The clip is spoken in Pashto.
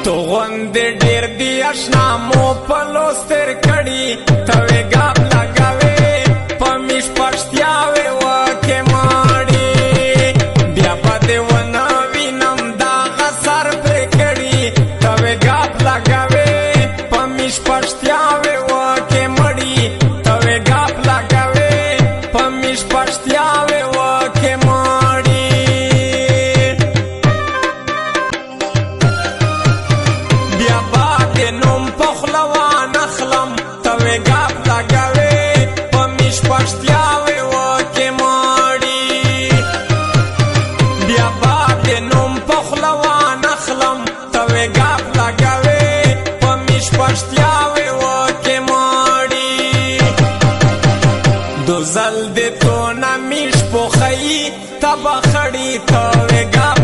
تو غوندې ډېر دي اشنا مو په لوستر کړي ته وې ګاپ لګوې په میش پښتیاوې وکې ماړې بیا به دې ونه وینم دغه سر پرې کړي ته وې ګاپ لګوې په میش پښتیاوې وکې مړي ته وې ګاپ لګوې په میش پښتیاوې وکې ماړې بیا به دې نوم په خوله وانخلم ته وې ګاپ لګوې په میش پښتیاوې وکې ماړې بیا به دې نوم په خوله وانخلم ته وې ګاپ لګوې په میش پښتیاوې وکې ماړې دو ځل دې تو نه میش پوخی ته به خړي ته وې ګاپ